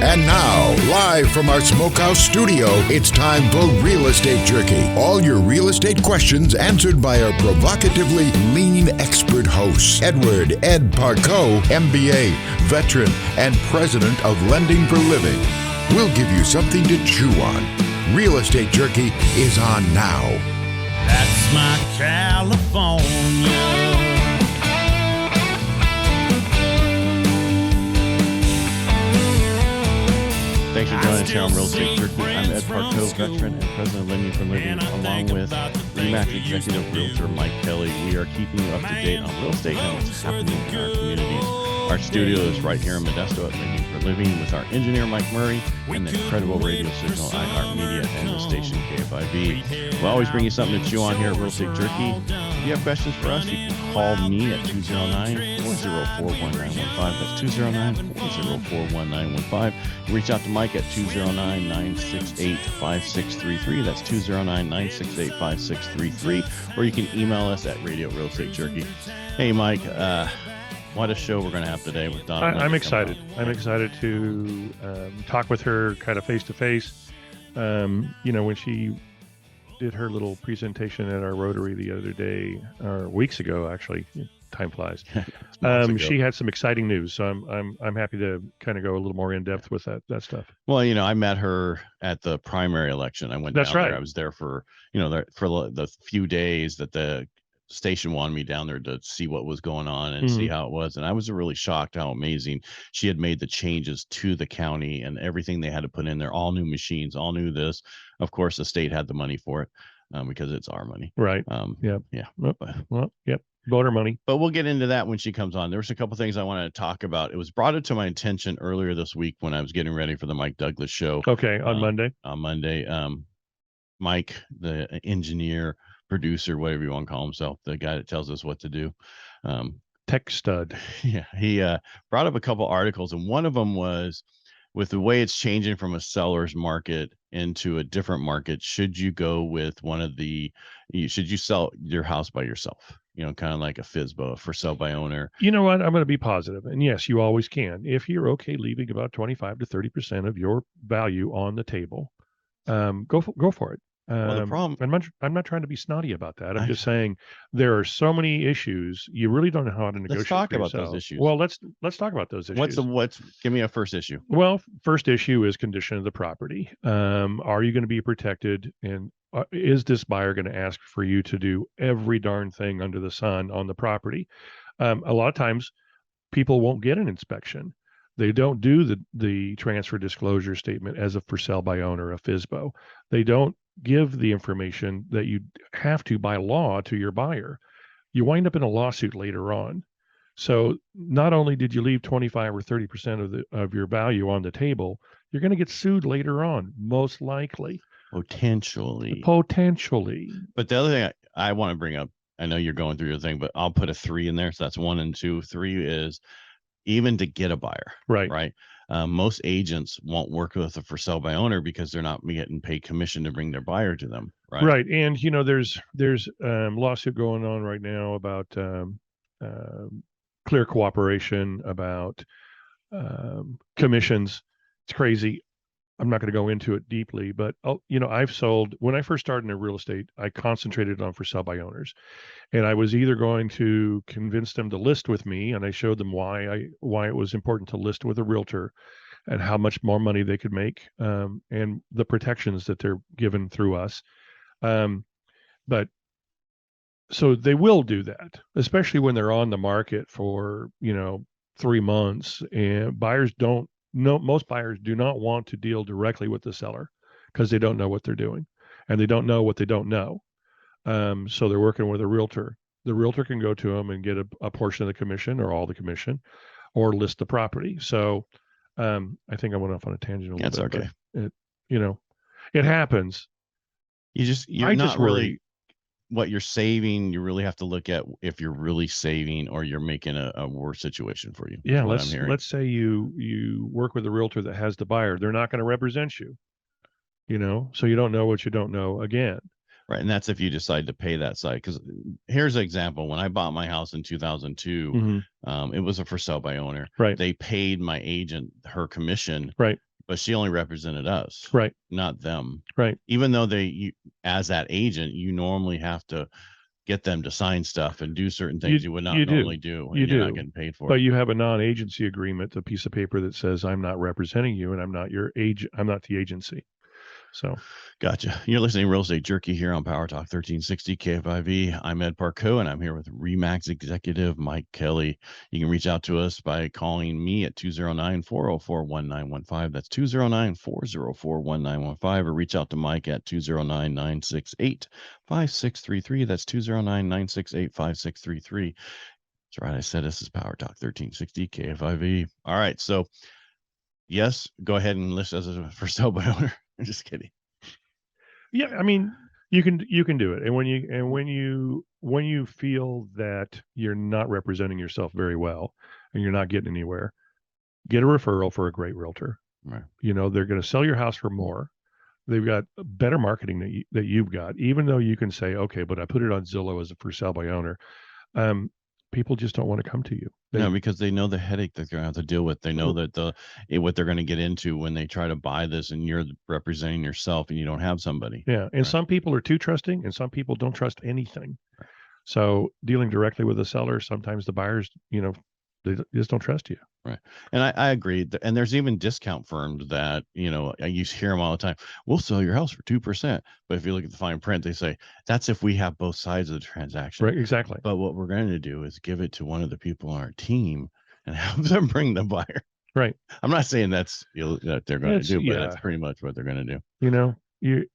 And now, live from our Smokehouse studio, it's time for Real Estate Jerky. All your real estate questions answered by our provocatively lean expert hosts. Edward Ed Parco, MBA, veteran, and president of Lending for Living. We'll give you something to chew on. Real Estate Jerky is on now. That's my California. Thanks for joining us here on Real Estate Jerky. I'm Ed Parco, veteran and president of Lending for Living, along with RE/MAX executive realtor Mike Kelly. We are keeping you up to date on real estate and what's happening in our communities. Our studio is right here in Modesto at Lending for Living with our engineer Mike Murray and the incredible radio signal iHeartMedia and the station KFIV. We'll always bring you something to chew on here at Real Estate Jerky. If you have questions for us, you can call me at 209-404-1915. That's 209-404-1915. Reach out to Mike at 209-968-5633. That's 209-968-5633. Or you can email us at radio@realestatejerky. Hey, Mike, what a show we're going to have today with Donna Linder. I'm excited. I'm excited to talk with her kind of face to face. When she did her little presentation at our Rotary the other day, or weeks ago, actually, time flies. She had some exciting news, so I'm happy to kind of go a little more in depth with that stuff. Well, I met her at the primary election. I went down there. I was there for the few days that the station wanted me down there to see what was going on and see how it was. And I was really shocked how amazing she had made the changes to the county and everything they had to put in there, all new machines, all new this. Of course, the state had the money for it because it's our money. Right. Yep. Voter money. But we'll get into that when she comes on. There's a couple things I wanted to talk about. It was brought to my attention earlier this week when I was getting ready for the Mike Douglas show. Okay. On Monday. Mike, the engineer, producer, whatever you want to call himself, the guy that tells us what to do, tech stud. Yeah, he brought up a couple articles, and one of them was, with the way it's changing from a seller's market into a different market, should you go with should you sell your house by yourself, kind of like a FSBO, for sale by owner? You know what, I'm going to be positive, and yes, you always can, if you're okay leaving about 25 to 30% of your value on the table, go for it. Well, the problem, I'm not trying to be snotty about that. I'm just saying there are so many issues. You really don't know how to negotiate. Let's talk about those issues. Well, let's talk about those issues. Give me a first issue. Well, first issue is condition of the property. Are you going to be protected? And is this buyer going to ask for you to do every darn thing under the sun on the property? A lot of times people won't get an inspection. They don't do the transfer disclosure statement as a for sale by owner, a FSBO. They don't give the information that you have to by law to your buyer. You wind up in a lawsuit later on. So not only did you leave 25 or 30% of your value on the table, you're going to get sued later on, most likely. Potentially. But the other thing I want to bring up, I know you're going through your thing, but I'll put a 3 in there. So that's 1 and 2. 3 is even to get a buyer. Right. Most agents won't work with a for sale by owner because they're not getting paid commission to bring their buyer to them. Right. And there's lawsuit going on right now about clear cooperation, about commissions. It's crazy. I'm not going to go into it deeply, but I've sold, when I first started in real estate, I concentrated on for sale by owners, and I was either going to convince them to list with me, and I showed them why it was important to list with a realtor and how much more money they could make, and the protections that they're given through us. But so they will do that, especially when they're on the market for 3 months, and most buyers do not want to deal directly with the seller because they don't know what they're doing and they don't know what they don't know. So they're working with a realtor. The realtor can go to them and get a portion of the commission or all the commission or list the property. So I think I went off on a tangent a little bit. That's okay. It happens. You're not really what you're saving. You really have to look at if you're really saving or you're making a worse situation for you. Yeah. Let's say you work with a realtor that has the buyer. They're not going to represent you, so you don't know what you don't know again. Right. And that's if you decide to pay that side. Because here's an example. When I bought my house in 2002, it was a for sale by owner. Right. They paid my agent her commission. Right. But she only represented us, Right. not them. Right. Even though as that agent, you normally have to get them to sign stuff and do certain things you would not normally do, and you're not getting paid for but it. you have a non-agency agreement, a piece of paper that says I'm not representing you and I'm not your agent. I'm not the agency. So gotcha. You're listening to Real Estate Jerky here on PowerTalk 1360 KFIV. I'm Ed Parco, and I'm here with RE/MAX executive Mike Kelly. You can reach out to us by calling me at 209-404-1915. That's 209-404-1915, or reach out to Mike at 209-968-5633. That's 209-968-5633. That's right. I said this is PowerTalk 1360 KFIV. All right. So, yes, go ahead and list as a for sale by owner. I'm just kidding. Yeah, I mean, you can do it, and when you feel that you're not representing yourself very well and you're not getting anywhere, get a referral for a great realtor. Right. You know, they're going to sell your house for more. They've got better marketing that you've got, even though you can say, okay, but I put it on Zillow as a for sale by owner. People just don't want to come to you. No, because they know the headache that they're going to have to deal with. They know that what they're going to get into when they try to buy this, and you're representing yourself and you don't have somebody. Yeah. And some people are too trusting and some people don't trust anything. Right. So dealing directly with the seller, sometimes the buyers, they just don't trust you. Right. And I agree. And there's even discount firms that, I used to hear them all the time. We'll sell your house for 2%. But if you look at the fine print, they say that's if we have both sides of the transaction. Right. Exactly. But what we're going to do is give it to one of the people on our team and have them bring the buyer. Right. I'm not saying that's that they're going to do, but that's pretty much what they're going to do.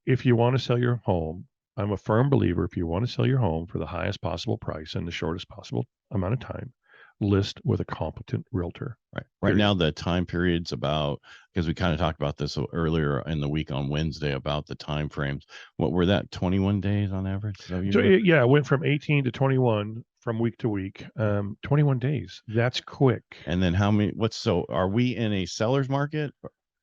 If you want to sell your home, I'm a firm believer. If you want to sell your home for the highest possible price and the shortest possible amount of time, list with a competent realtor. Right now, the time period's about, because we kind of talked about this earlier in the week on Wednesday about the time frames. What were that, 21 days on average? So it went from 18 to 21 from week to week. 21 days. That's quick. And then are we in a seller's market?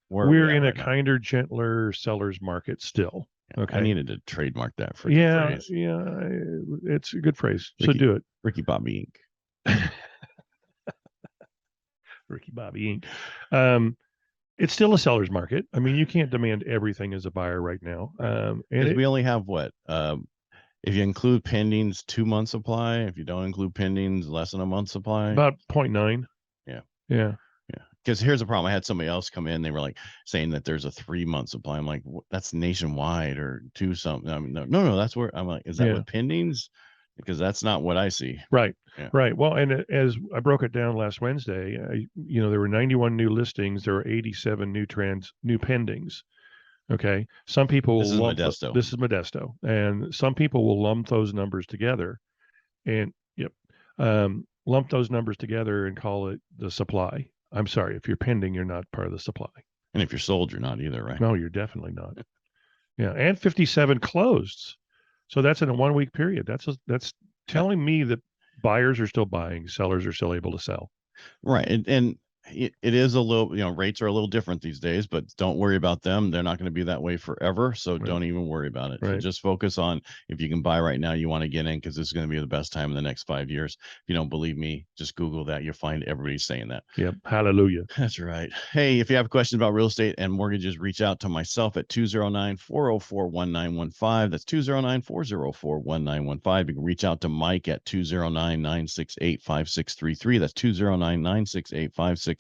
We're in a kinder, gentler seller's market still. Okay. I needed to trademark that for phrase. Yeah, it's a good phrase. So do it. Ricky Bobby Inc. Ricky Bobby Inc. It's still a seller's market. I mean, you can't demand everything as a buyer right now. And we only have what? If you include pendings, 2 months supply. If you don't include pendings, less than a month supply. About 0.9. Yeah. Because here's the problem. I had somebody else come in. They were like saying that there's a 3 month supply. I'm like, that's nationwide or two something. I mean, no, that's where I'm like, is that with pendings? Because that's not what I see. Right. Yeah. Right. Well, and as I broke it down last Wednesday, there were 91 new listings. There were 87 new pendings. Okay. Some people this is Modesto. And some people will lump those numbers together and lump those numbers together and call it the supply. I'm sorry. If you're pending, you're not part of the supply. And if you're sold, you're not either, right? No, you're definitely not. Yeah. And 57 closed. So that's in a 1 week period. That's telling me that buyers are still buying, sellers are still able to sell. Right. And it is a little, rates are a little different these days, but don't worry about them. They're not going to be that way forever. So don't even worry about it. So just focus on, if you can buy right now, you want to get in, because this is going to be the best time in the next 5 years. If you don't believe me, just Google that. You'll find everybody saying that. Yep. Hallelujah. That's right. Hey, if you have questions about real estate and mortgages, reach out to myself at 209-404-1915. That's 209-404-1915. You can reach out to Mike at 209-968-5633. That's 209-968-5633.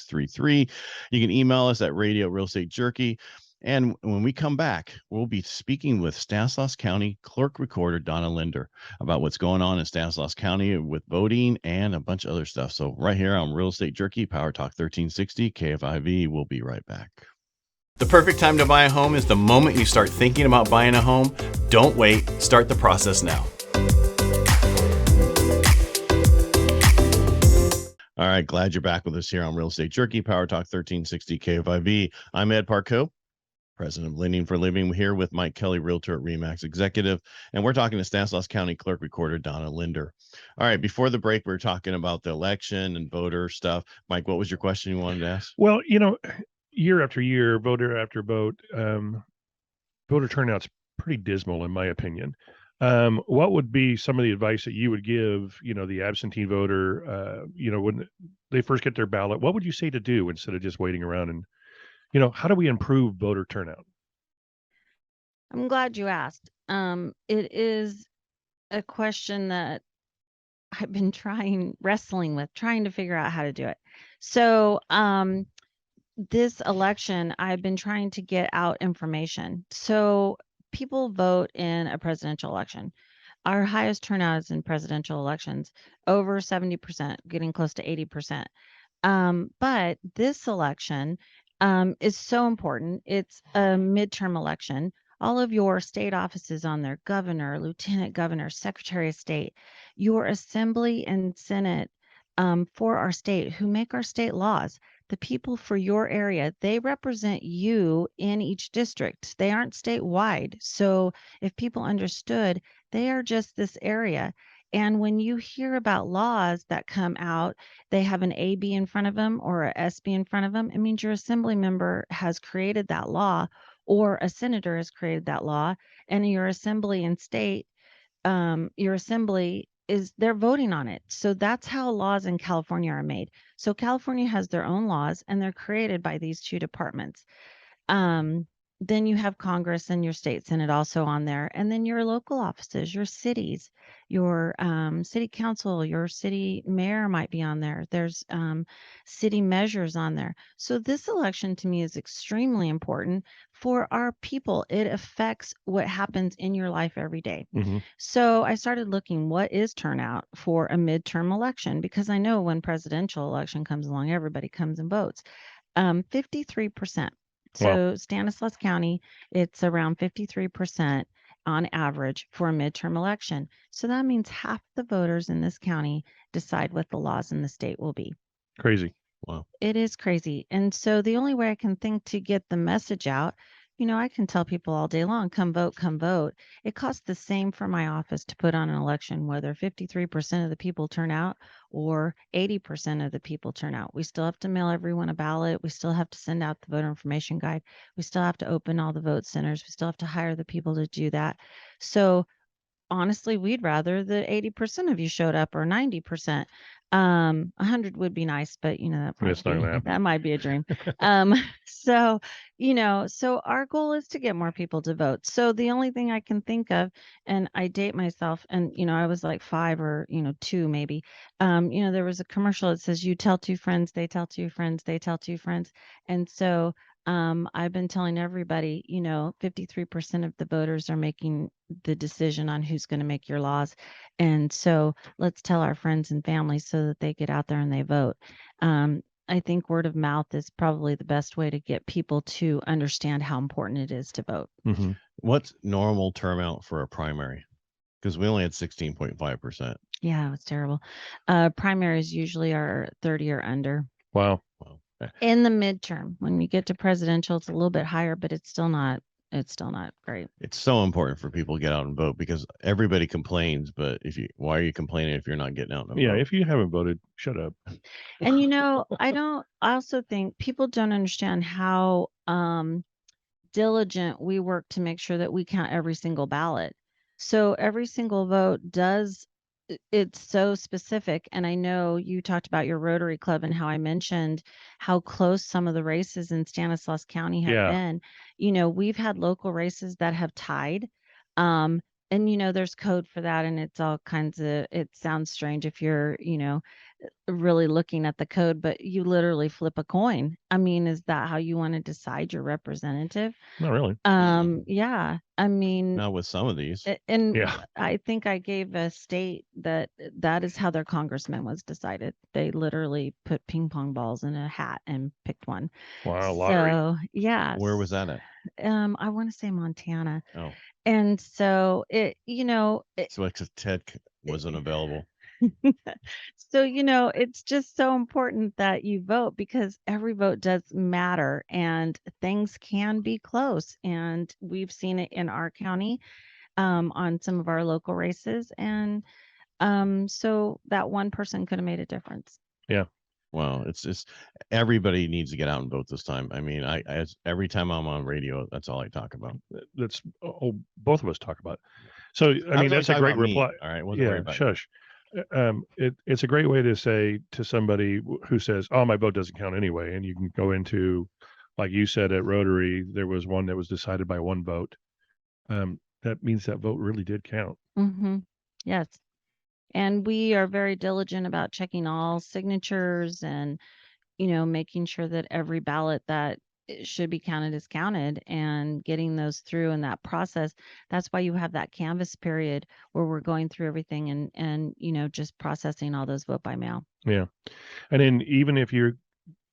You can email us at Radio Real Estate Jerky. And when we come back, we'll be speaking with Stanislaus County Clerk Recorder Donna Linder about what's going on in Stanislaus County with voting and a bunch of other stuff. So right here on Real Estate Jerky, PowerTalk 1360 KFIV. We'll be right back. The perfect time to buy a home is the moment you start thinking about buying a home. Don't wait. Start the process now. All right, glad you're back with us here on Real Estate Jerky, PowerTalk 1360 KFIV. I'm Ed Parco, president of Lending for a Living, here with Mike Kelly, realtor at RE/MAX executive, and we're talking to Stanislaus County Clerk Recorder Donna Linder. All right, before the break, we were talking about the election and voter stuff. Mike, what was your question you wanted to ask? Well, year after year, voter after vote, voter turnout's pretty dismal, in my opinion. What would be some of the advice that you would give, the absentee voter, when they first get their ballot? What would you say to do instead of just waiting around and, how do we improve voter turnout? I'm glad you asked. It is a question that I've been wrestling with, trying to figure out how to do it. So, this election, I've been trying to get out information. So people vote in a presidential election. Our highest turnout is in presidential elections, over 70%, getting close to 80%. But this election is so important. It's a midterm election. All of your state offices on there, governor, lieutenant governor, secretary of state, your assembly and senate for our state who make our state laws, the people for your area, they represent you in each district. They aren't statewide. So if people understood, they are just this area. And when you hear about laws that come out, they have an AB in front of them or a SB in front of them. It means your assembly member has created that law or a senator has created that law, and your assembly and state, your assembly they're voting on it. So that's how laws in California are made. So California has their own laws and they're created by these two departments. Then you have Congress and your state senate also on there, and then your local offices, your cities, your city council, your city mayor might be on there. There's city measures on there. So this election to me is extremely important for our people. It affects what happens in your life every day. Mm-hmm. So I started looking, what is turnout for a midterm election? Because I know when presidential election comes along, everybody comes and votes. 53%. So Wow. Stanislaus County, it's around 53% on average for a midterm election. So that means half the voters in this county decide what the laws in the state will be. Crazy. Wow. It is crazy. And so the only way I can think to get the message out, I can tell people all day long, come vote, come vote. It costs the same for my office to put on an election, whether 53% of the people turn out or 80% of the people turn out. We still have to mail everyone a ballot. We still have to send out the voter information guide. We still have to open all the vote centers. We still have to hire the people to do that. So honestly, we'd rather the 80% of you showed up or 90%. 100 would be nice, but that might be a dream. So our goal is to get more people to vote. So the only thing I can think of, and I date myself, and I was like 5 or 2 maybe. There was a commercial that says, you tell 2 friends, they tell 2 friends, they tell 2 friends. And so I've been telling everybody, 53% of the voters are making the decision on who's going to make your laws. And so let's tell our friends and family so that they get out there and they vote. I think word of mouth is probably the best way to get people to understand how important it is to vote. Mm-hmm. What's normal turnout for a primary? Because we only had 16.5%. Yeah, it was terrible. Primaries usually are 30 or under. Wow. In the midterm, when you get to presidential, it's a little bit higher, but it's still not great. It's so important for people to get out and vote because everybody complains, but why are you complaining if you're not getting out and vote? If you haven't voted, shut up. And I also think people don't understand how diligent we work to make sure that we count every single ballot. So every single vote it's so specific. And I know you talked about your Rotary Club and how I mentioned how close some of the races in Stanislaus County have been. We've had local races that have tied. And there's code for that, and it's all kinds of, it sounds strange if you're, really looking at the code, but you literally flip a coin. I mean, is that how you want to decide your representative? Not really. Yeah. I mean, not with some of these. And I think I gave a state that is how their congressman was decided. They literally put ping pong balls in a hat and picked one. Wow, lottery. So, yeah. Where was that at? I want to say Montana. Oh. And so so Ted wasn't available. So, it's just so important that you vote because every vote does matter and things can be close. And we've seen it in our county on some of our local races. And so that one person could have made a difference. Yeah. Wow. It's just everybody needs to get out and vote this time. I mean, every time I'm on radio, that's all I talk about. That's both of us talk about. So, I mean, that's a great reply. All right. Shush. It's a great way to say to somebody who says, "Oh, my vote doesn't count anyway," and you can go into like you said at Rotary, there was one that was decided by one vote. That means that vote really did count. Mm-hmm. Yes. And we are very diligent about checking all signatures and, making sure that every ballot that should be counted is counted and getting those through in that process. That's why you have that canvas period where we're going through everything and just processing all those vote by mail. Yeah. And then even if you're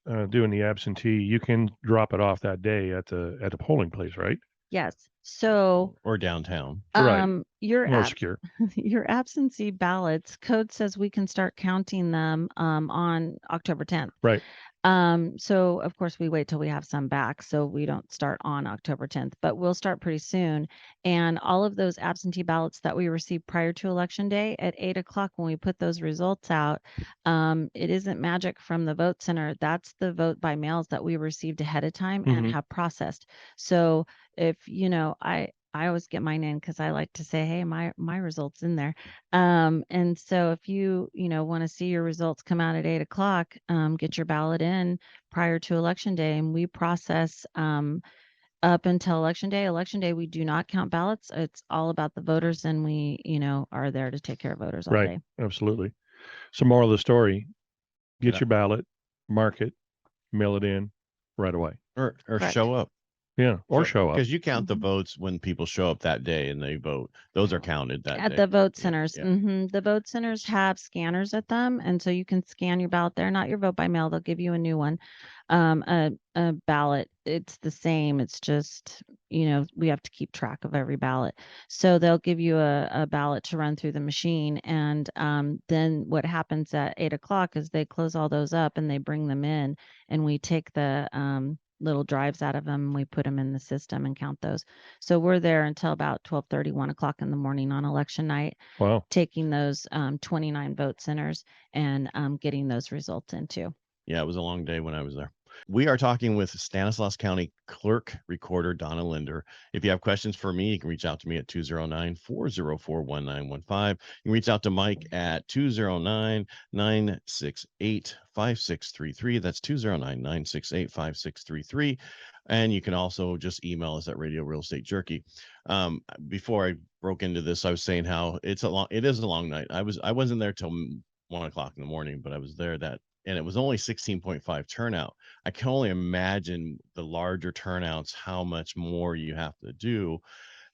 doing the absentee, you can drop it off that day at the polling place, right? Yes. So Or downtown. Right. your More secure. your absentee ballots, code says we can start counting them on October 10th. Right. So of course we wait till we have some back, so we don't start on October 10th, but we'll start pretty soon. And all of those absentee ballots that we received prior to Election Day at 8:00 when we put those results out, it isn't magic from the vote center. That's the vote by mails that we received ahead of time and have processed. So if I always get mine in because I like to say, hey, my results in there. And so if you want to see your results come out at 8:00, get your ballot in prior to Election Day, and we process up until Election Day. Election Day, we do not count ballots. It's all about the voters, and we are there to take care of voters all day. Absolutely. So moral of the story: get your ballot, mark it, mail it in right away, or Correct. show up. Yeah, or show up. Because you count the votes when people show up that day and they vote. Those are counted that At day. the vote centers. Yeah. The vote centers have scanners at them. And so you can scan your ballot there, not your vote by mail. They'll give you a new one. A ballot, it's the same. It's just, we have to keep track of every ballot. So they'll give you a ballot to run through the machine. And then what happens at 8:00 is they close all those up and they bring them in, and we take the little drives out of them. We put them in the system and count those. So we're there until about 12:30, 1:00 in the morning on election night. Wow. Taking those 29 vote centers and getting those results into. Yeah, it was a long day when I was there. We are talking with Stanislaus County Clerk Recorder Donna Linder. If you have questions for me, you can reach out to me at 209-404-1915. You can reach out to Mike at 209-968-5633. That's 209-968-5633. And you can also just email us at Radio Real Estate Jerky. Before I broke into this, I was saying how it is a long night. I wasn't there till 1:00 in the morning, but I was there and it was only 16.5 turnout. I can only imagine the larger turnouts, how much more you have to do.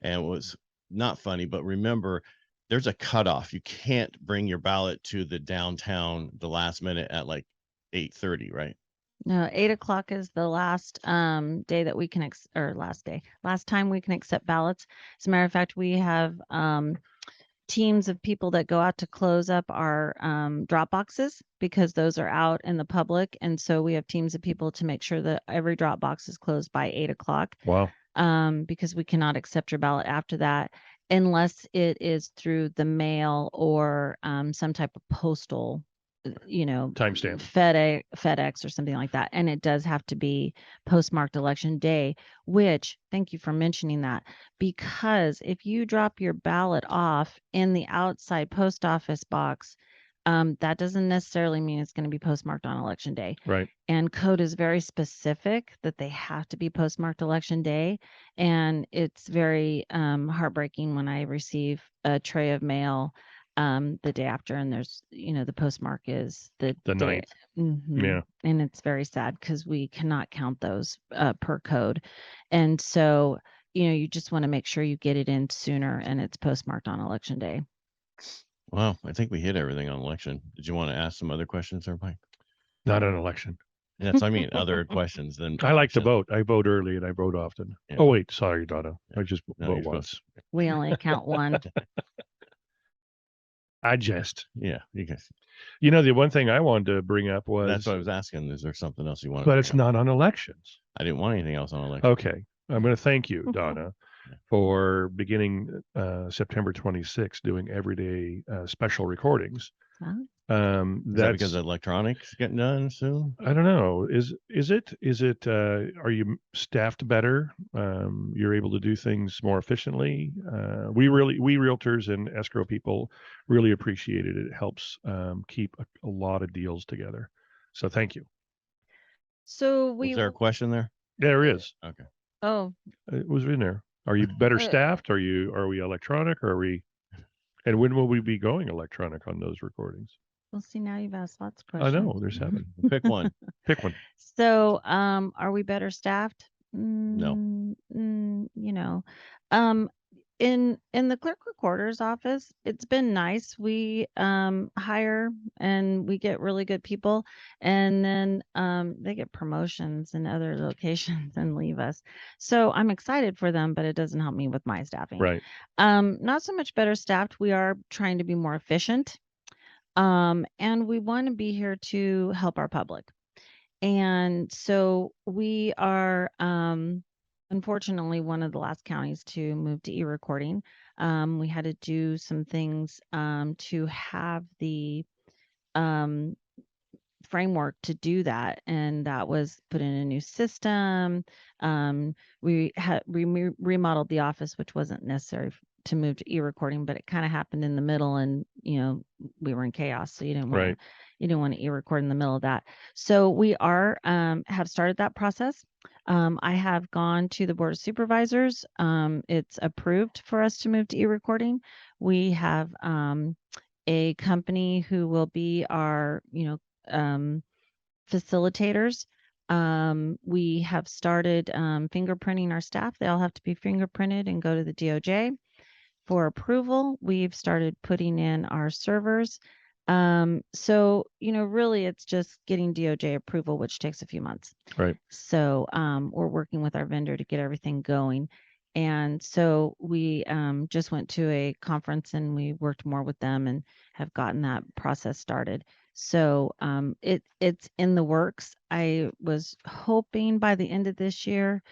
And it was not funny, but remember, there's a cutoff. You can't bring your ballot to the downtown the last minute at like 8:30, right? No, 8:00 is the last day that we can last time we can accept ballots. As a matter of fact, we have teams of people that go out to close up our drop boxes because those are out in the public. And so we have teams of people to make sure that every drop box is closed by 8:00. Wow. Because we cannot accept your ballot after that unless it is through the mail or some type of postal Timestamp. FedEx or something like that. And it does have to be postmarked Election Day, which, thank you for mentioning that, because if you drop your ballot off in the outside post office box, that doesn't necessarily mean it's going to be postmarked on Election Day. Right. And code is very specific that they have to be postmarked Election Day. And it's very heartbreaking when I receive a tray of mail the day after, and there's the postmark is the 9th. Yeah, and it's very sad because we cannot count those per code, and so you just want to make sure you get it in sooner and it's postmarked on Election Day. Well, I think we hit everything on election. Did you want to ask some other questions there, Mike? Not an election. Yes, I mean other questions than I like to vote. I vote early and I vote often. Yeah. Oh wait, sorry, Donna. Yeah. I just vote once. We only count one. I jest. Yeah, you guys. The one thing I wanted to bring up was That's what I was asking. Is there something else you want? But it's not on elections. I didn't want anything else on election. Okay. I'm going to thank you, Donna, for beginning September 26th doing everyday special recordings. Huh? Is that because electronics getting done soon? I don't know. Is it are you staffed better? You're able to do things more efficiently. We realtors and escrow people really appreciate it. It helps keep a lot of deals together. So thank you. So Was there a question there? There is. Okay. Oh, It was in there. Are you better staffed? Are we electronic? Or are we? And when will we be going electronic on those recordings? we'll see. Now you've asked lots of I questions. know there's 7. Pick one. Pick one. So, are we better staffed? No. You know, in the clerk recorder's office, it's been nice. We hire and we get really good people, and then they get promotions in other locations and leave us. So I'm excited for them, but it doesn't help me with my staffing. Right. Not so much better staffed. We are trying to be more efficient. And we want to be here to help our public. And so we are, unfortunately, one of the last counties to move to e-recording. We had to do some things to have the framework to do that, and that was put in a new system. We had remodeled the office, which wasn't necessary to move to e-recording, but it kind of happened in the middle, and we were in chaos, so you didn't want Right. to e-record in the middle of that. So we are have started that process. I have gone to the Board of Supervisors. It's approved for us to move to e-recording. We have a company who will be our facilitators. We have started fingerprinting our staff. They all have to be fingerprinted and go to the DOJ for approval. We've started putting in our servers. So, really it's just getting DOJ approval, which takes a few months. Right. So, we're working with our vendor to get everything going. And so we just went to a conference and we worked more with them and have gotten that process started. So it's in the works. I was hoping by the end of this year.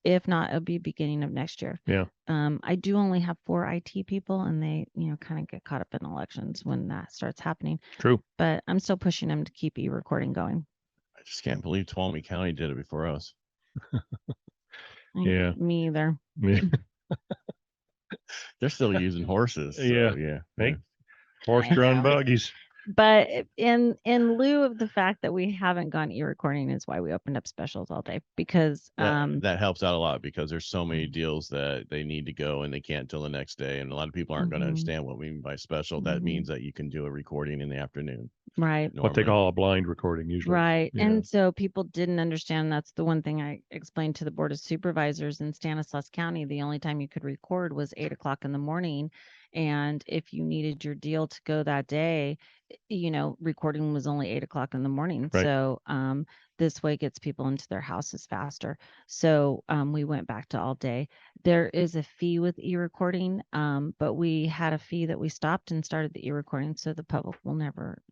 If not, it'll be beginning of next year. Yeah. I do only have 4 IT people, and they, kind of get caught up in elections when that starts happening. True. But I'm still pushing them to keep e-recording going. I just can't believe Tuolumne County did it before us. Yeah. Me either. Yeah. They're still using horses. So, Yeah. Yeah. Hey, horse-drawn know. buggies. But in lieu of the fact that we haven't gone e-recording is why we opened up specials all day, because that helps out a lot, because there's so many deals that they need to go and they can't till the next day, and a lot of people aren't going to understand what we mean by special. That means that you can do a recording in the afternoon, right? What they call a blind recording usually. Right. Yeah. And so people didn't understand. That's the one thing I explained to the Board of Supervisors in Stanislaus County. The only time you could record was 8 o'clock in the morning. And if you needed your deal to go that day, recording was only 8 o'clock in the morning. Right. So this way gets people into their houses faster. So we went back to all day. There is a fee with e-recording, but we had a fee that we stopped and started the e-recording. So the public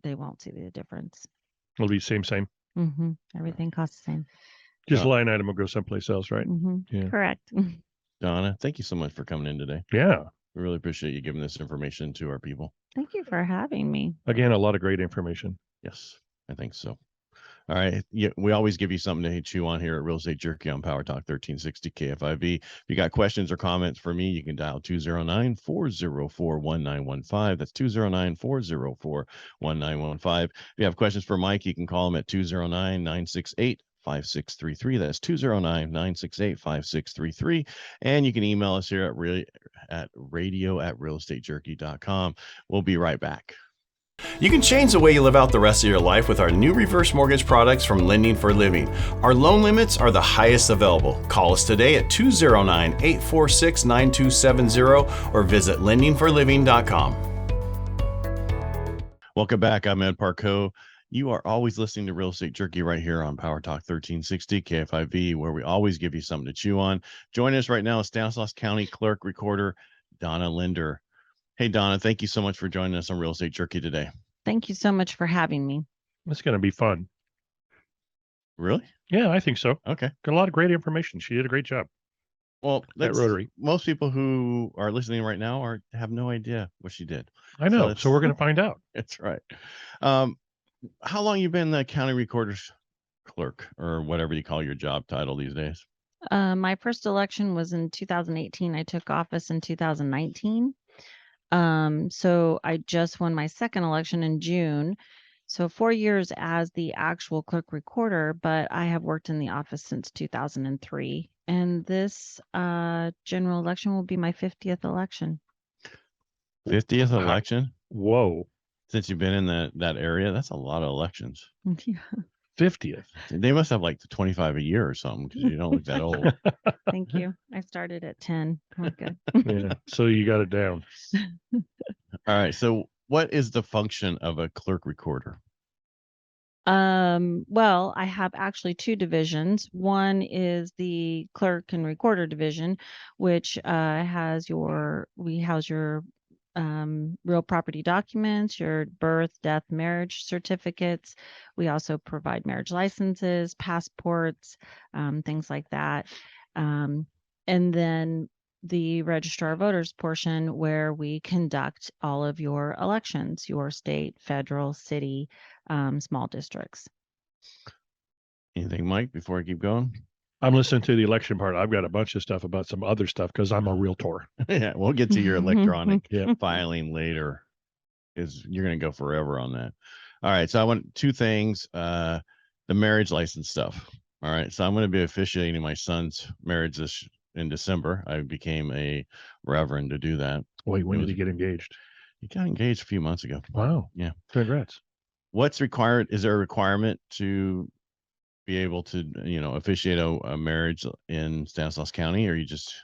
they won't see the difference. It'll be same. Everything costs the same. Just line item will go someplace else, right? Yeah. Correct. Donna, thank you so much for coming in today. Yeah. We really appreciate you giving this information to our people. Thank you for having me. Again, a lot of great information. Yes, I think so. All right. Yeah, we always give you something to chew on here at Real Estate Jerky on PowerTalk 1360 KFIV. If you got questions or comments for me, you can dial 209-404-1915. That's 209-404-1915. If you have questions for Mike, you can call him at 209-968-5633. That's 209-968-5633. And you can email us here at radio@realestatejerky.com. We'll be right back. You can change the way you live out the rest of your life with our new reverse mortgage products from Lending for Living. Our loan limits are the highest available. Call us today at 209-846-9270 or visit lendingforliving.com. Welcome back. I'm Ed Parco. You are always listening to Real Estate Jerky right here on PowerTalk 1360 KFIV, where we always give you something to chew on. Joining us right now is Stanislaus County Clerk Recorder Donna Linder. Hey, Donna, thank you so much for joining us on Real Estate Jerky today. Thank you so much for having me. It's going to be fun. Really? Yeah, I think so. Okay. Got a lot of great information. She did a great job. Well, at Rotary. Most people who are listening right now have no idea what she did. I know. So we're going to find out. That's right. How long you been the county recorder's clerk, or whatever you call your job title these days? My first election was in 2018. I took office in 2019. So I just won my second election in June. So 4 years as the actual clerk recorder, but I have worked in the office since 2003. And this general election will be my 50th election. 50th election Whoa. since you've been in that area. That's a lot of elections. Yeah. 50th. They must have like 25 a year or something because you don't look that old. Thank you. I started at 10. We're good. Yeah. So you got it down. All right. So what is the function of a clerk recorder? Well, I have actually two divisions. One is the clerk and recorder division, which we house your real property documents, your birth, death, marriage certificates. We also provide marriage licenses, passports, things like that. And then the registrar of voters portion, where we conduct all of your elections, your state, federal, city, small districts. Anything, Mike, before I keep going? I'm listening to the election part. I've got a bunch of stuff about some other stuff because I'm a realtor. Yeah, we'll get to your electronic Yeah. filing later, because you're going to go forever on that. All right. So I want two things. The marriage license stuff. All right. So I'm going to be officiating my son's marriage in December. I became a reverend to do that. Wait, when did he get engaged? He got engaged a few months ago. Wow. Yeah. Congrats. What's required? Is there a requirement to be able to, officiate a marriage in Stanislaus County, or you just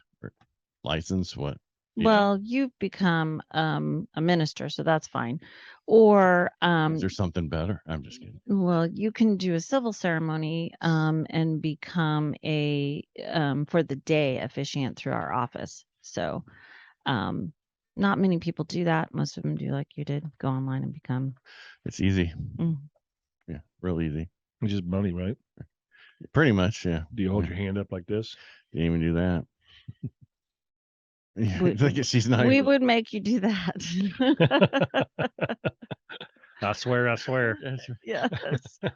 license? What? Well, you've become a minister, so that's fine. Or Is there something better? I'm just kidding. well, you can do a civil ceremony and become a for the day officiant through our office. So not many people do that. Most of them do like you did, go online and become. It's easy. Mm. Yeah, real easy. It's just money, right? Pretty much, yeah. Do you hold your hand up like this? Didn't even do that. Yeah, We- like she's not. We would make you do that. I swear. Yes.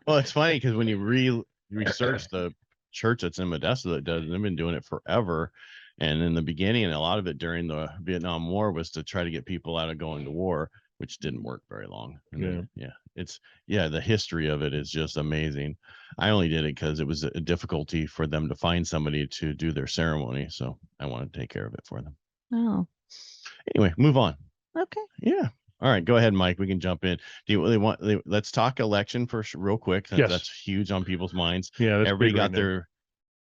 Well, it's funny because when you research the church that's in Modesto that does, they've been doing it forever. And in the beginning, and a lot of it during the Vietnam War was to try to get people out of going to war, which didn't work very long. And then, the history of it is just amazing. I only did it because it was a difficulty for them to find somebody to do their ceremony. So I wanted to take care of it for them. Oh, Anyway, move on. okay. Yeah. All right, go ahead, Mike. We can jump in. Do you really want? Let's talk election first, real quick. Yes. That's huge on people's minds. Yeah, that's everybody big got right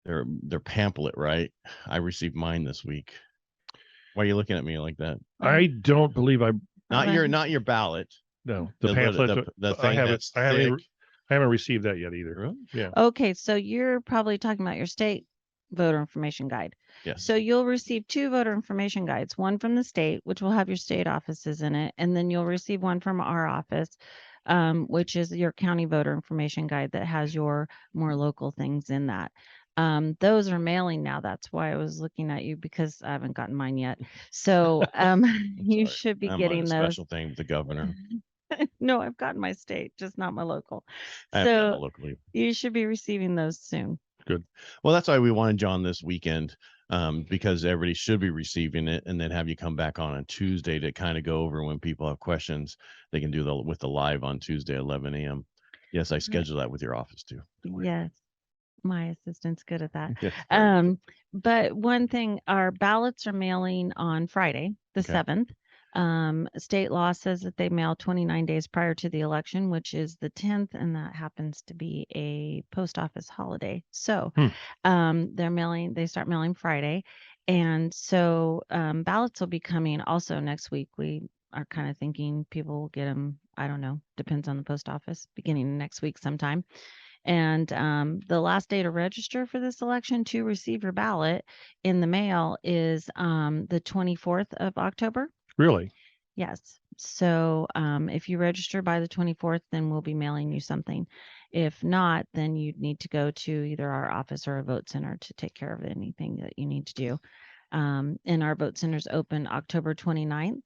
now. their pamphlet, right? I received mine this week. Why are you looking at me like that? I don't believe I. Not your ballot. No, the pamphlet. The thing that's I haven't received that yet either. Really? Yeah. Okay, so you're probably talking about your state voter information guide. Yes. So you'll receive two voter information guides, one from the state, which will have your state offices in it, and then you'll receive one from our office, which is your county voter information guide that has your more local things in that. Those are mailing now. That's why I was looking at you, because I haven't gotten mine yet. So you should be getting those. Special thing with the governor. No, I've gotten my state, just not my local. I haven't gotten So the local either. you should be receiving those soon. Good. Well, that's why we wanted John this weekend, because everybody should be receiving it, and then have you come back on Tuesday to kind of go over when people have questions. They can do with the live on Tuesday, 11 a.m. Yes, I schedule that with your office too. Yes. My assistant's good at that. Yes. But one thing, our ballots are mailing on Friday, the Okay. 7th. State law says that they mail 29 days prior to the election, which is the 10th, and that happens to be a post office holiday. So they start mailing Friday. And so ballots will be coming also next week. We are kind of thinking people will get them, I don't know, depends on the post office, beginning next week sometime. And the last day to register for this election to receive your ballot in the mail is the 24th of October. Really? Yes. So if you register by the 24th, then we'll be mailing you something. If not, then you'd need to go to either our office or a vote center to take care of anything that you need to do. And our vote centers open October 29th,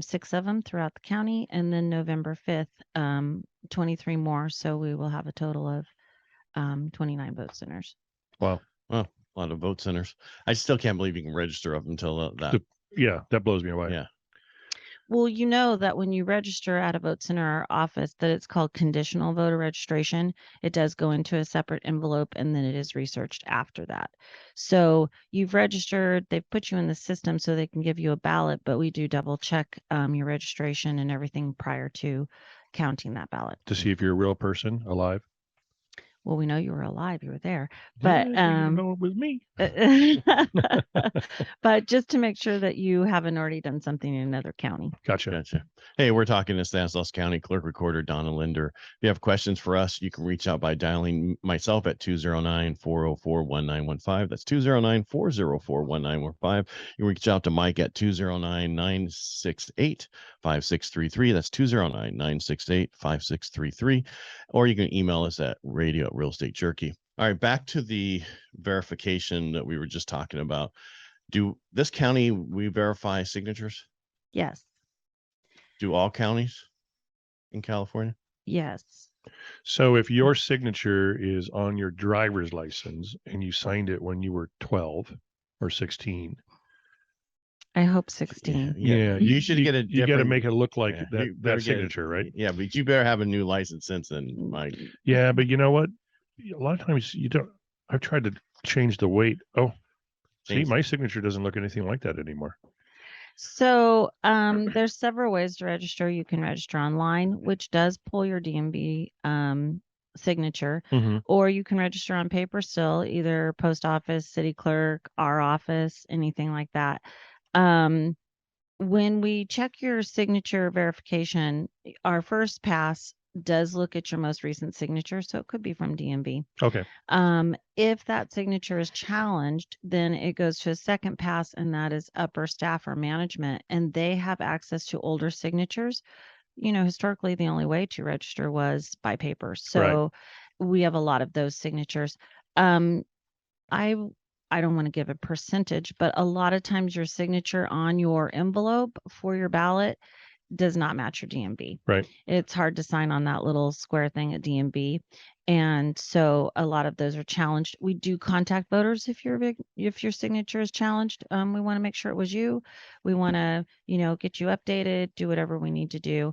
6 of them throughout the county, and then November 5th, 23 more. So we will have a total of 29 vote centers. Wow. Well, a lot of vote centers. I still can't believe you can register up until that. Yeah, that blows me away. Yeah. Well, you know that when you register at a vote center or office, that it's called conditional voter registration. It does go into a separate envelope and then it is researched after that. So you've registered, they've put you in the system so they can give you a ballot, but we do double check your registration and everything prior to counting that ballot. To see if you're a real person alive. Well, we know you were alive, you were there, but you know it was me. but just to make sure that you haven't already done something in another county. Gotcha. Hey, we're talking to Stanislaus County Clerk Recorder Donna Linder. If you have questions for us, you can reach out by dialing myself at 209-404-1915. That's 209-404-1915. You can reach out to Mike at 209-968-5633. That's 209-968-5633. Or you can email us at radio@Real Estate Jerky. All right, back to the verification that we were just talking about. Do this county, we verify signatures? Yes. Do all counties in California? Yes. So if your signature is on your driver's license and you signed it when you were 12 or 16, I hope 16. yeah, you should get a you got to different- make it look like yeah, you better that get signature, right? Yeah, but you better have a new license since then, Mike. Yeah, but you know what? A lot of times you don't. I've tried to change the weight. Oh, see, Change- my signature doesn't look anything like that anymore. So there's several ways to register. You can register online, which does pull your DMV signature, Mm-hmm. or you can register on paper still, either post office, city clerk, our office, anything like that. When we check your signature verification, our first pass does look at your most recent signature, so it could be from DMV. Okay. If that signature is challenged, then it goes to a second pass, and that is upper staff or management, and they have access to older signatures. You know, historically, the only way to register was by paper. So we have a lot of those signatures. I don't want to give a percentage, but a lot of times your signature on your envelope for your ballot does not match your DMV. Right. It's hard to sign on that little square thing at DMV. And so a lot of those are challenged. We do contact voters if your signature is challenged. We want to make sure it was you. We want to, get you updated, do whatever we need to do.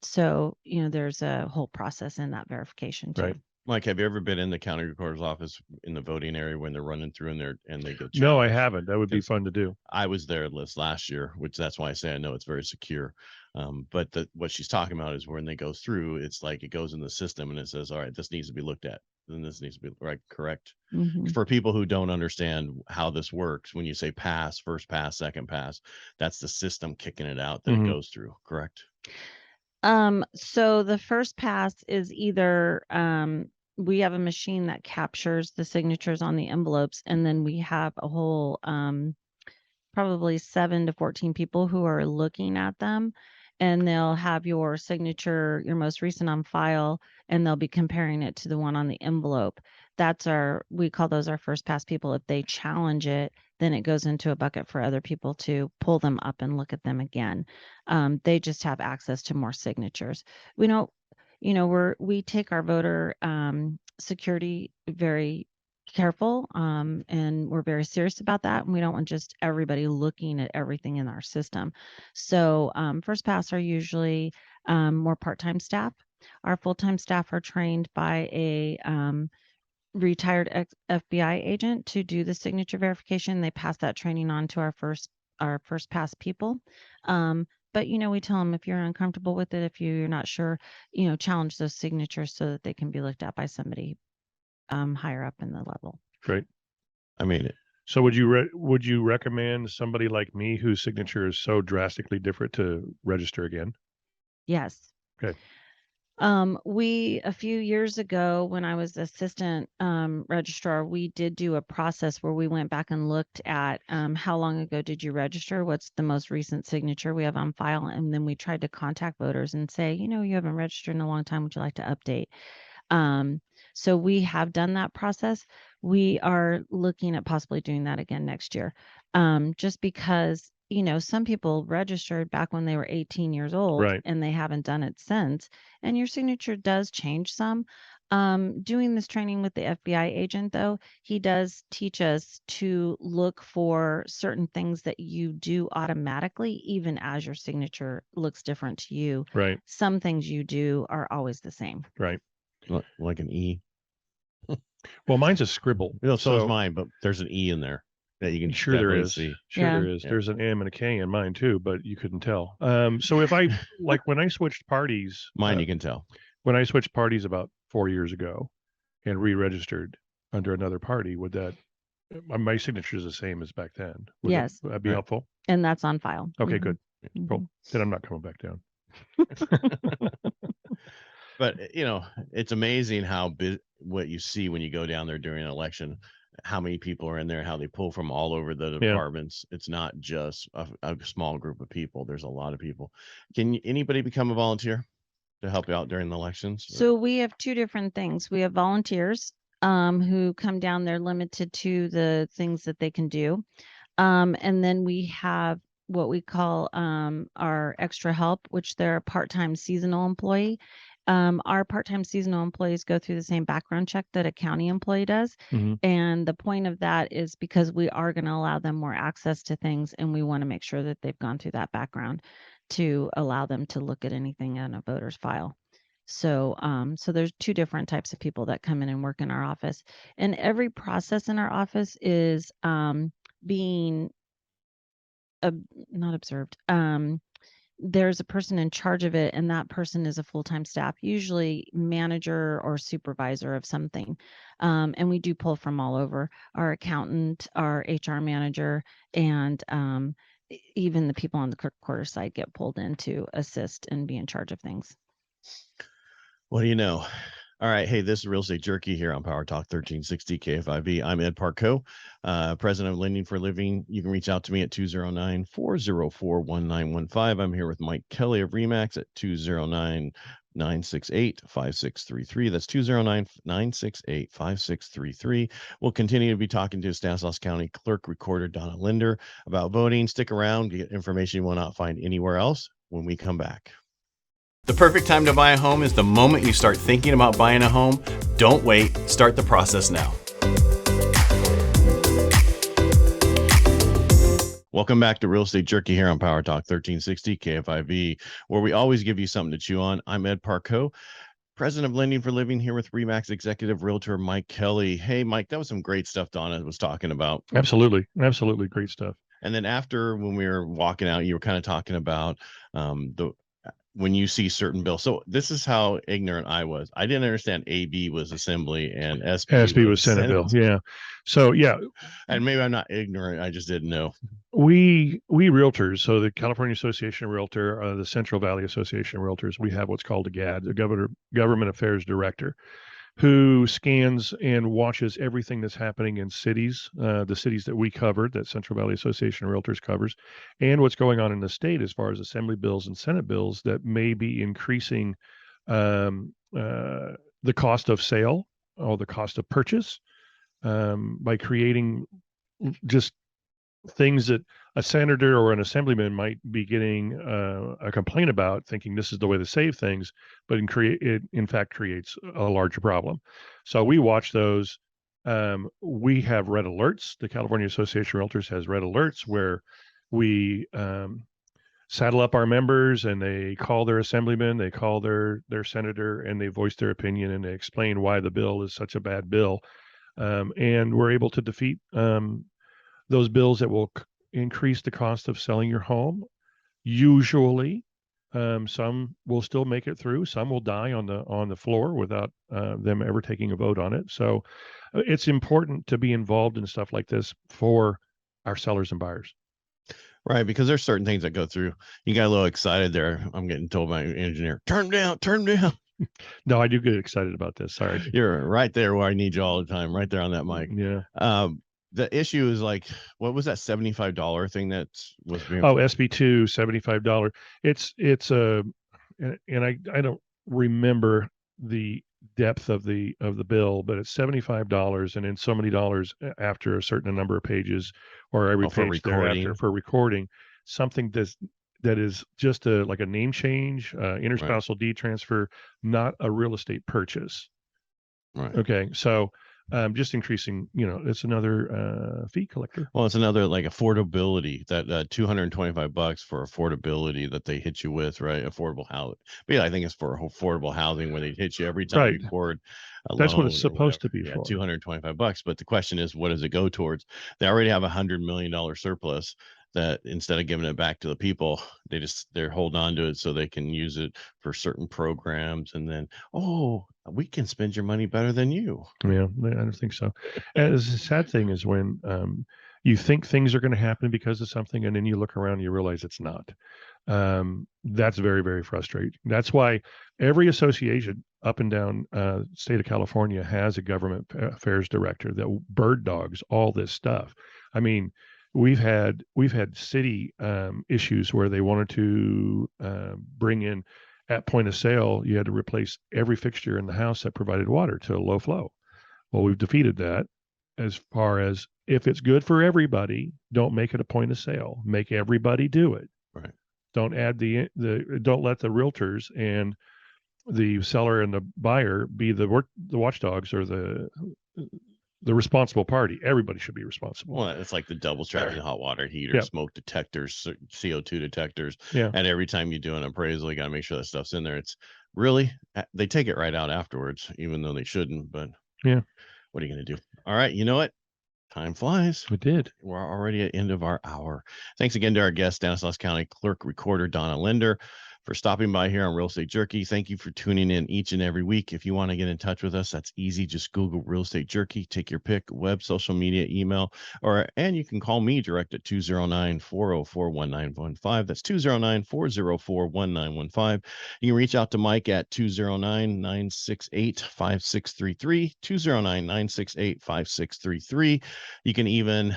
So, there's a whole process in that verification too. Right. Mike, have you ever been in the county recorder's office in the voting area when they're running through and they go? No, I haven't. That would be fun to do. I was there last year, which that's why I say I know it's very secure. But what she's talking about is when they go through, it's like it goes in the system and it says, all right, this needs to be looked at. Then this needs to be correct. Mhm. For people who don't understand how this works, when you say pass, first pass, second pass, that's the system kicking it out that Mhm. it goes through, correct? So the first pass is either we have a machine that captures the signatures on the envelopes, and then we have a whole probably 7 to 14 people who are looking at them, and they'll have your signature, your most recent on file, and they'll be comparing it to the one on the envelope. We call those our first pass people. If they challenge it, then it goes into a bucket for other people to pull them up and look at them again. They just have access to more signatures. We take our voter security very careful, and we're very serious about that. And we don't want just everybody looking at everything in our system. So first pass are usually more part-time staff. Our full-time staff are trained by a retired FBI agent to do the signature verification. They pass that training on to our first pass people. But we tell them, if you're uncomfortable with it, if you're not sure, challenge those signatures so that they can be looked at by somebody higher up in the level. Great. I mean, So would you recommend somebody like me whose signature is so drastically different to register again? Yes. Okay. A few years ago, when I was assistant registrar, we did do a process where we went back and looked at how long ago did you register? What's the most recent signature we have on file? And then we tried to contact voters and say, you haven't registered in a long time. Would you like to update? So we have done that process. We are looking at possibly doing that again next year. Just because some people registered back when they were 18 years old, Right. and they haven't done it since, and your signature does change some. Doing this training with the FBI agent, though, he does teach us to look for certain things that you do automatically, even as your signature looks different to you. Right. Some things you do are always the same. Right. Like an E. Well, mine's a scribble. So is mine, but there's an E in there that you can Sure there definitely is. see. Sure Yeah. there is. Yeah. There's an M and a K in mine too, but you couldn't tell. So if I like when I switched parties, Mine you can tell. when I switched parties about 4 years ago and re-registered under another party, would that my signature is the same as back then? Would Yes. that be Right. helpful? And that's on file. Okay, Mhm. good. Cool. Mhm. Then I'm not coming back down. But it's amazing how what you see when you go down there during an election, how many people are in there, how they pull from all over the Yeah. departments. It's not just a small group of people. There's a lot of people. Can anybody become a volunteer to help out during the elections? So we have two different things. We have volunteers who come down. They're limited to the things that they can do. And then we have what we call our extra help, which they're a part-time seasonal employee. Our part-time seasonal employees go through the same background check that a county employee does. Mhm. And the point of that is because we are going to allow them more access to things, and we want to make sure that they've gone through that background to allow them to look at anything in a voter's file. So, so there's two different types of people that come in and work in our office, and every process in our office is being not observed. There's a person in charge of it, and that person is a full-time staff, usually manager or supervisor of something. And we do pull from all over. Our accountant, our HR manager, and even the people on the clerk recorder side get pulled in to assist and be in charge of things. What do you know? All right. Hey, this is Real Estate Jerky here on PowerTalk 1360 KFIV. I'm Ed Parco, president of Lending for Living. You can reach out to me at 209-404-1915. I'm here with Mike Kelly of RE/MAX at 209-968-5633. That's 209-968-5633. We'll continue to be talking to Stanislaus County Clerk Recorder Donna Linder about voting. Stick around to get information you will not find anywhere else when we come back. The perfect time to buy a home is the moment you start thinking about buying a home. Don't wait. Start the process now. Welcome back to Real Estate Jerky here on PowerTalk 1360 KFIV, where we always give you something to chew on. I'm Ed Parco, president of Lending for Living, here with RE/MAX executive realtor Mike Kelly. Hey, Mike, that was some great stuff Donna was talking about. Absolutely. Absolutely great stuff. And then after, when we were walking out, you were kind of talking about when you see certain bills. So this is how ignorant I was. I didn't understand AB was assembly and SB was Senate bill. Yeah. So yeah. And maybe I'm not ignorant. I just didn't know. We realtors, so the California Association of Realtor, the Central Valley Association of Realtors, we have what's called a GAD, the Government Affairs Director, who scans and watches everything that's happening in cities, the cities that we covered, that Central Valley Association of Realtors covers, and what's going on in the state as far as assembly bills and Senate bills that may be increasing the cost of sale or the cost of purchase by creating just things that a senator or an assemblyman might be getting a complaint about, thinking this is the way to save things, but it in fact creates a larger problem. So we watch those. We have red alerts. The California Association of Realtors has red alerts where we saddle up our members and they call their assemblyman, they call their senator, and they voice their opinion and they explain why the bill is such a bad bill. And we're able to defeat those bills that will increase the cost of selling your home. Usually, some will still make it through. Some will die on the floor without them ever taking a vote on it. So it's important to be involved in stuff like this for our sellers and buyers. Right, because there's certain things that go through. You got a little excited there. I'm getting told by an engineer, turn down. No, I do get excited about this. Sorry. You're right there where I need you all the time, right there on that mic. Yeah. The issue is like, what was that $75 thing that was being? Oh, SB2, $75. It's and I don't remember the depth of the bill, but it's $75 and then so many dollars after a certain number of pages or every page thereafter for recording something that is just like a name change, interspousal deed transfer, not a real estate purchase. Right. Okay. So just increasing, it's another fee collector. Well, it's another like affordability, that $225 for affordability that they hit you with, right? Affordable housing. But yeah, I think it's for affordable housing where they hit you every time Right. you record a That's what loan it's or supposed to whatever. be for. $225. But the question is, what does it go towards? They already have $100 million surplus that instead of giving it back to the people, they're holding on to it so they can use it for certain programs. And then, we can spend your money better than you. Yeah, I don't think so. And the sad thing is when you think things are going to happen because of something, and then you look around and you realize it's not. That's very, very frustrating. That's why every association up and down state of California has a government affairs director that bird dogs all this stuff. I mean, we've had city issues where they wanted to bring in, at point of sale, you had to replace every fixture in the house that provided water to a low flow. Well, we've defeated that. As far as if it's good for everybody, don't make it a point of sale. Make everybody do it. Right. Don't add don't let the realtors and the seller and the buyer be the watchdogs or the responsible party. Everybody should be responsible. Well, it's like the double trapping hot water heater, smoke detectors, CO2 detectors. Yeah. And every time you do an appraisal, you got to make sure that stuff's in there. It's really, they take it right out afterwards, even though they shouldn't. But yeah, what are you going to do? All right. You know what? Time flies. It did. We're already at the end of our hour. Thanks again to our guest, Stanislaus County Clerk Recorder Donna Linder, for stopping by here on Real Estate Jerky. Thank you for tuning in each and every week. If you want to get in touch with us, that's easy. Just Google Real Estate Jerky. Take your pick, web, social media, email, and you can call me direct at 209-404-1915. That's 209-404-1915. You can reach out to Mike at 209-968-5633, 209-968-5633. You can even,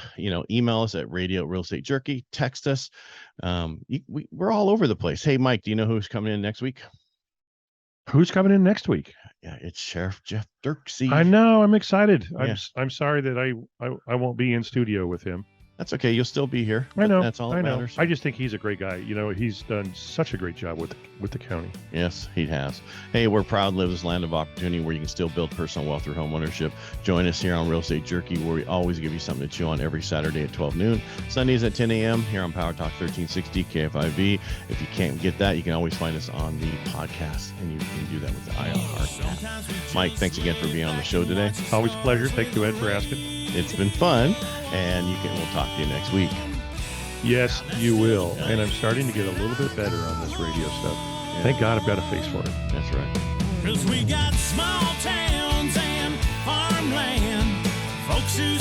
email us at Radio Estate Jerky, text us. We're all over the place. Hey, Mike, do you know who's coming in next week? Who's coming in next week? Yeah, it's Sheriff Jeff Dirksey. I know. I'm excited. Yeah. I'm sorry that I won't be in studio with him. That's okay. You'll still be here. I know. That's all that matters. I just think he's a great guy. He's done such a great job with the county. Yes, he has. Hey, we're proud to live this land of opportunity where you can still build personal wealth through home ownership. Join us here on Real Estate Jerky, where we always give you something to chew on every Saturday at 12 noon, Sundays at 10 a.m. here on PowerTalk 1360 KFIV. If you can't get that, you can always find us on the podcast, and you can do that with the iHeart app. Mike, thanks again for being on the show today. Always a pleasure. Thank you, Ed, for asking. It's been fun, and we'll talk to you next week. Yes, you will. And I'm starting to get a little bit better on this radio stuff. Yeah. Thank God I've got a face for it. That's right. 'Cause we got small towns and farmland, folks who